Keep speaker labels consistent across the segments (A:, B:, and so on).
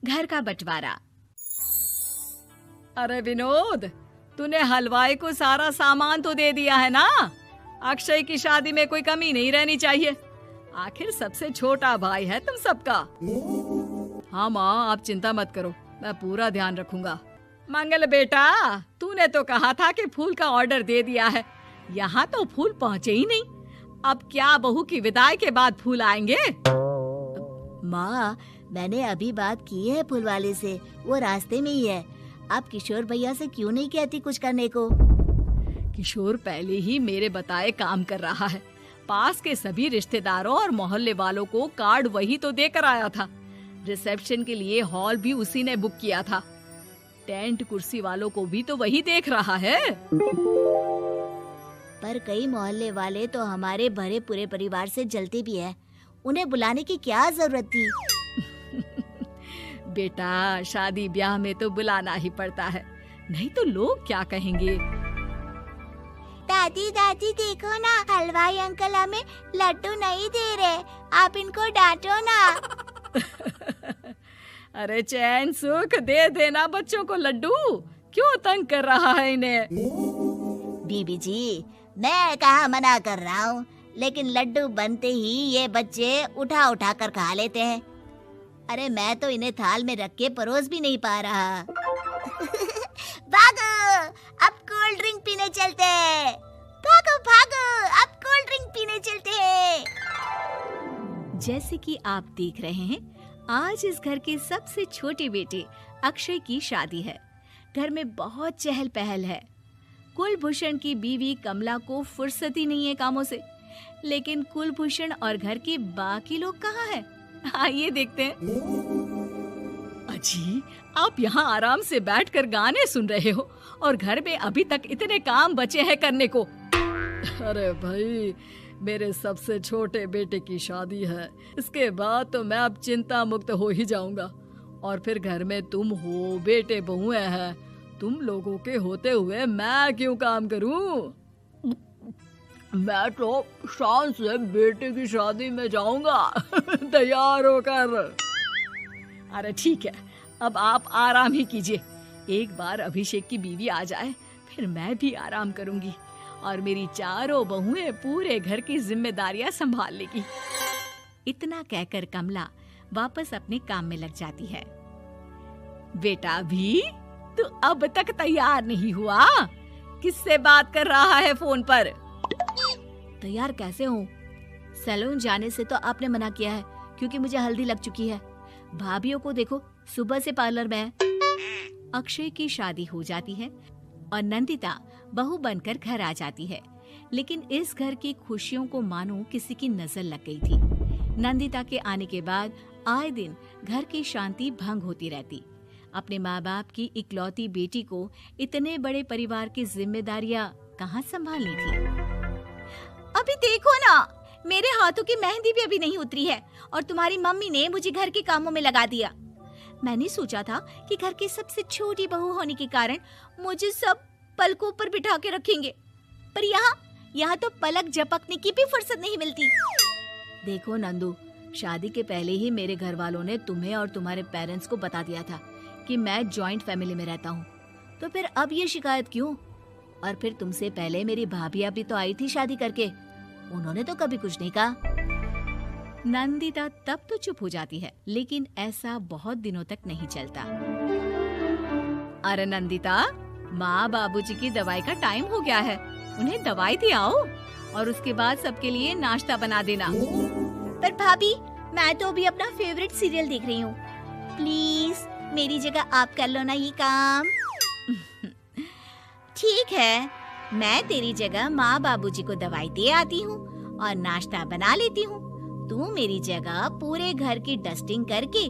A: घर का बंटवारा।
B: अरे विनोद, तूने हलवाई को सारा सामान तो दे दिया है ना? अक्षय की शादी में कोई कमी नहीं रहनी चाहिए। आखिर सबसे छोटा भाई है तुम सबका। हाँ माँ, आप चिंता मत करो, मैं पूरा ध्यान रखूंगा। मंगल बेटा, तूने तो कहा था कि फूल का ऑर्डर दे दिया है, यहाँ तो फूल पहुँचे ही नहीं। अब क्या बहू की विदाई के बाद फूल आएंगे?
C: माँ, मैंने अभी बात की है फूल वाले से, वो रास्ते में ही है। आप किशोर भैया से क्यों नहीं कहती कुछ करने को?
B: किशोर पहले ही मेरे बताए काम कर रहा है। पास के सभी रिश्तेदारों और मोहल्ले वालों को कार्ड वही तो देकर आया था। रिसेप्शन के लिए हॉल भी उसी ने बुक किया था। टेंट कुर्सी वालों को भी तो वही देख रहा है।
C: पर कई मोहल्ले वाले तो हमारे भरे पूरे परिवार से जलते भी हैं। उन्हें बुलाने की क्या जरूरत थी?
B: बेटा, शादी ब्याह में तो बुलाना ही पड़ता है, नहीं तो लोग क्या कहेंगे।
C: दादी दादी देखो ना, हलवाई अंकल हमें लड्डू नहीं दे रहे, आप इनको डांटो ना।
B: अरे चैन सुख दे देना बच्चों को लड्डू, क्यों तंग कर रहा है इन्हें?
C: बीबी जी, मैं कहाँ मना कर रहा हूँ, लेकिन लड्डू बनते ही ये बच्चे उठा उठा कर खा लेते हैं। अरे मैं तो इन्हें थाल में रख के परोस भी नहीं पा रहा। भागो, अब कोल्ड ड्रिंक पीने चलते हैं। भागो भागो, अब कोल्ड ड्रिंक पीने चलते हैं।
A: जैसे कि आप देख रहे हैं, आज इस घर के सबसे छोटे बेटे अक्षय की शादी है। घर में बहुत चहल पहल है। कुलभूषण की बीवी कमला को फुर्सत ही नहीं है कामों से, लेकिन कुलभूषण और घर के बाकी लोग कहाँ हैं? आइए देखते हैं।
B: अजी, आप यहाँ आराम से बैठकर गाने सुन रहे हो और घर में अभी तक इतने काम बचे हैं करने को। अरे भाई, मेरे सबसे छोटे बेटे की शादी है, इसके बाद तो मैं अब चिंता मुक्त हो ही जाऊंगा। और फिर घर में तुम हो, बेटे बहुएं हैं, तुम लोगों के होते हुए मैं क्यों काम करूं? मैं तो शान से बेटे की शादी में जाऊंगा तैयार होकर। अरे ठीक है, अब आप आराम ही कीजिए। एक बार अभिषेक की बीवी आ जाए, फिर मैं भी आराम करूंगी और मेरी चारों बहुएं पूरे घर की जिम्मेदारियां संभाल लेगी।
A: इतना कहकर कमला वापस अपने काम में लग जाती है।
B: बेटा भी, तू अब तक तैयार नहीं हुआ? किससे बात कर रहा है फोन पर?
C: तैयार कैसे हूँ? सैलून जाने से तो आपने मना किया है, क्योंकि मुझे हल्दी लग चुकी है। भाभीयों को देखो, सुबह से पार्लर में है।
A: अक्षय की शादी हो जाती है और नंदिता बहू बनकर घर आ जाती है, लेकिन इस घर की खुशियों को मानो किसी की नजर लग गई थी। नंदिता के आने के बाद आए दिन घर की शांति भंग होती रहती। अपने माँ बाप की इकलौती बेटी को इतने बड़े परिवार की जिम्मेदारियां कहाँ संभालनी थी।
C: अभी देखो ना, मेरे हाथों की मेहंदी भी अभी नहीं उतरी है और तुम्हारी मम्मी ने मुझे घर के कामों में लगा दिया। मैंने सोचा था कि घर की सबसे छोटी बहू होने के कारण मुझे सब पलकों पर बिठा के रखेंगे, पर यहाँ तो पलक झपकने की भी फुर्सत नहीं मिलती।
A: देखो नंदू, शादी के पहले ही मेरे घर वालों ने तुम्हें और तुम्हारे पेरेंट्स को बता दिया था कि मैं जॉइंट फैमिली में रहता हूँ, तो फिर अब ये शिकायत क्यों? और फिर तुमसे पहले मेरी भाभियाँ भी तो आई थी शादी करके, उन्होंने तो कभी कुछ नहीं कहा। नंदिता तब तो चुप हो जाती है, लेकिन ऐसा बहुत दिनों तक नहीं चलता।
B: अरे नंदिता, माँ बाबूजी की दवाई का टाइम हो गया है, उन्हें दवाई दिलाओ और उसके बाद सबके लिए नाश्ता बना देना।
C: पर भाभी, मैं तो अभी अपना फेवरेट सीरियल देख रही हूँ। प्लीज मेरी जगह आप कर लो ना ये काम। ठीक है, मैं तेरी जगह माँ बाबूजी को दवाई दे आती हूँ और नाश्ता बना लेती हूँ। तू मेरी जगह पूरे घर की डस्टिंग करके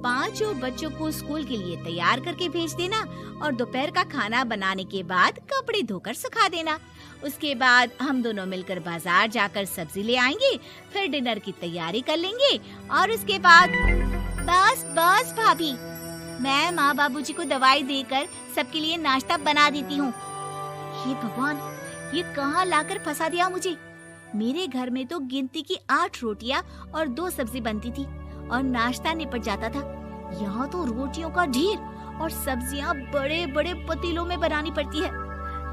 C: 5 बच्चों को स्कूल के लिए तैयार करके भेज देना और दोपहर का खाना बनाने के बाद कपड़े धोकर सुखा देना। उसके बाद हम दोनों मिलकर बाजार जाकर सब्जी ले आएंगे, फिर डिनर की तैयारी कर लेंगे और उसके बाद बस भाभी, मैं माँ बाबूजी को दवाई देकर सबके लिए नाश्ता बना देती हूँ। हे भगवान, ये कहाँ लाकर फंसा दिया मुझे। मेरे घर में तो गिनती की 8 रोटियां और 2 सब्जी बनती थी और नाश्ता निपट जाता था, यहाँ तो रोटियों का ढेर और सब्जियाँ बड़े बड़े पतीलों में बनानी पड़ती है।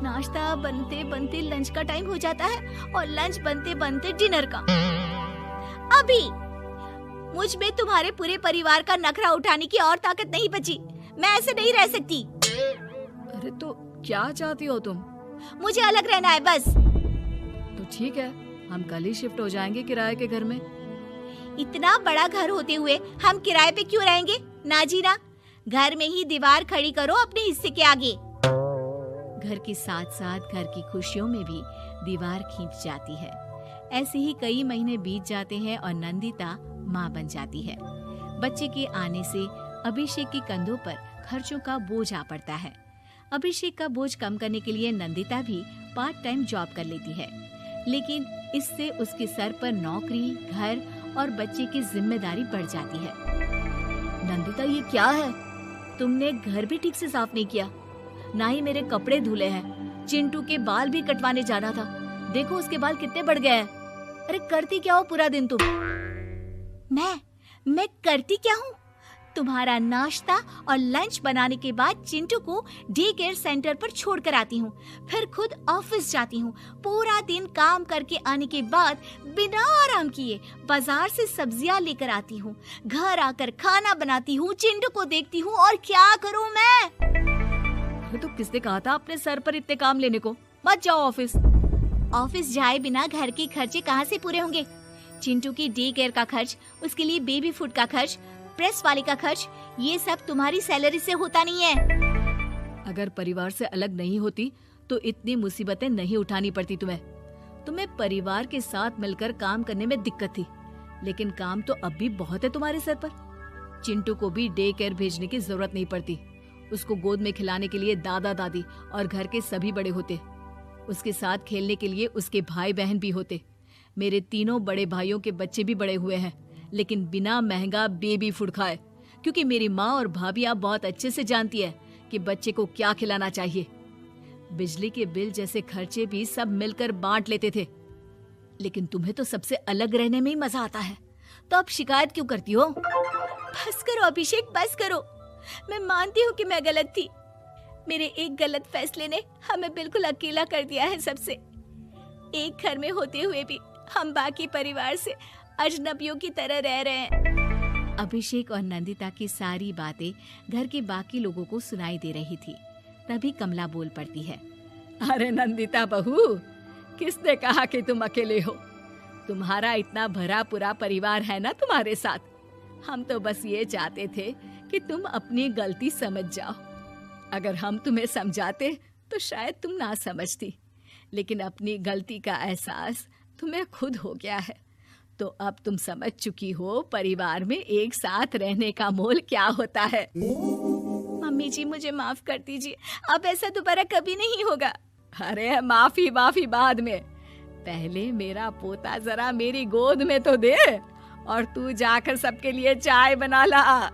C: नाश्ता बनते बनते लंच का टाइम हो जाता है और लंच बनते बनते डिनर का। अभी मुझ में तुम्हारे पूरे परिवार का नखरा उठाने की और ताकत नहीं बची। मैं ऐसे नहीं रह सकती।
B: अरे तो क्या चाहती हो तुम?
C: मुझे अलग रहना है बस।
B: तो ठीक है, हम कल ही शिफ्ट हो जाएंगे किराए के घर में।
C: इतना बड़ा घर होते हुए हम किराए पे क्यों रहेंगे? ना जी ना, घर में ही दीवार खड़ी करो अपने हिस्से के आगे।
A: घर के साथ साथ घर की खुशियों में भी दीवार खींच जाती है। ऐसे ही कई महीने बीत जाते हैं और नंदिता माँ बन जाती है। बच्चे के आने से अभिषेक के कंधों पर खर्चों का बोझ आ पड़ता है। अभिषेक का बोझ कम करने के लिए नंदिता भी पार्ट टाइम जॉब कर लेती है, लेकिन इससे उसके सर पर नौकरी, घर और बच्चे की जिम्मेदारी बढ़ जाती है।
B: नंदिता, ये क्या है?
A: तुमने घर भी ठीक से साफ नहीं किया, ना ही मेरे कपड़े धुले हैं। चिंटू के बाल भी कटवाने जाना था, देखो उसके बाल कितने बढ़ गए हैं। अरे करती क्या हो पूरा दिन तुम?
C: मैं करती क्या हूँ? तुम्हारा नाश्ता और लंच बनाने के बाद चिंटू को डे केयर सेंटर पर छोड़ कर आती हूँ, फिर खुद ऑफिस जाती हूँ। पूरा दिन काम करके आने के बाद बिना आराम किए बाजार से सब्जियाँ लेकर आती हूँ, घर आकर खाना बनाती हूँ, चिंटू को देखती हूँ और क्या करूँ मैं?
B: तो किसने कहा था अपने सर पर इतने काम लेने को? मत जाओ ऑफिस।
C: ऑफिस जाए बिना घर के खर्चे कहाँ से पूरे होंगे? चिंटू की डे केयर का खर्च, उसके लिए बेबी फूड का खर्च, प्रेस वाले का खर्च, ये सब तुम्हारी सैलरी से होता नहीं है।
B: अगर परिवार से अलग नहीं होती तो इतनी मुसीबतें नहीं उठानी पड़ती तुम्हें परिवार के साथ मिलकर काम करने में दिक्कत थी, लेकिन काम तो अब भी बहुत है तुम्हारे सर पर। चिंटू को भी डे केयर भेजने की जरूरत नहीं पड़ती। उसको गोद में खिलाने के लिए दादा दादी और घर के सभी बड़े होते। उसके साथ खेलने के लिए उसके भाई बहन भी होते। मेरे तीनों बड़े भाइयों के बच्चे भी बड़े हुए हैं, लेकिन बिना महंगा बेबी फूड खाए, क्योंकि मेरी माँ और भाभियाँ बहुत अच्छे से जानती है कि बच्चे को क्या खिलाना चाहिए। बिजली के बिल जैसे खर्चे भी सब मिलकर बांट लेते थे। लेकिन तुम्हें तो सबसे अलग रहने में ही मजा आता है, तो अब शिकायत क्यों करती हो?
C: बस करो अभिषेक, बस करो। मैं मानती हूँ कि मैं गलत थी। मेरे एक गलत फैसले ने हमें बिल्कुल अकेला कर दिया है सबसे। एक घर में होते हुए भी हम बाकी परिवार से अजनबियों की तरह रह रहे हैं।
A: अभिषेक और नंदिता की सारी बातें घर के बाकी लोगों को सुनाई दे रही थी। तभी कमला बोल पड़ती है।
B: अरे नंदिता बहू, किसने कहा कि तुम अकेले हो? तुम्हारा इतना भरा पूरा परिवार है ना तुम्हारे साथ। हम तो बस ये चाहते थे कि तुम अपनी गलती समझ जाओ। अगर हम तुम्हें समझाते तो शायद तुम ना समझती, लेकिन अपनी गलती का एहसास तुम्हें खुद हो गया है, तो अब तुम समझ चुकी हो परिवार में एक साथ रहने का मोल क्या होता है।
C: मम्मी जी, मुझे माफ कर दीजिए, अब ऐसा दोबारा कभी नहीं होगा।
B: अरे माफी बाद में, पहले मेरा पोता जरा मेरी गोद में तो दे, और तू जाकर सबके लिए चाय बना ला।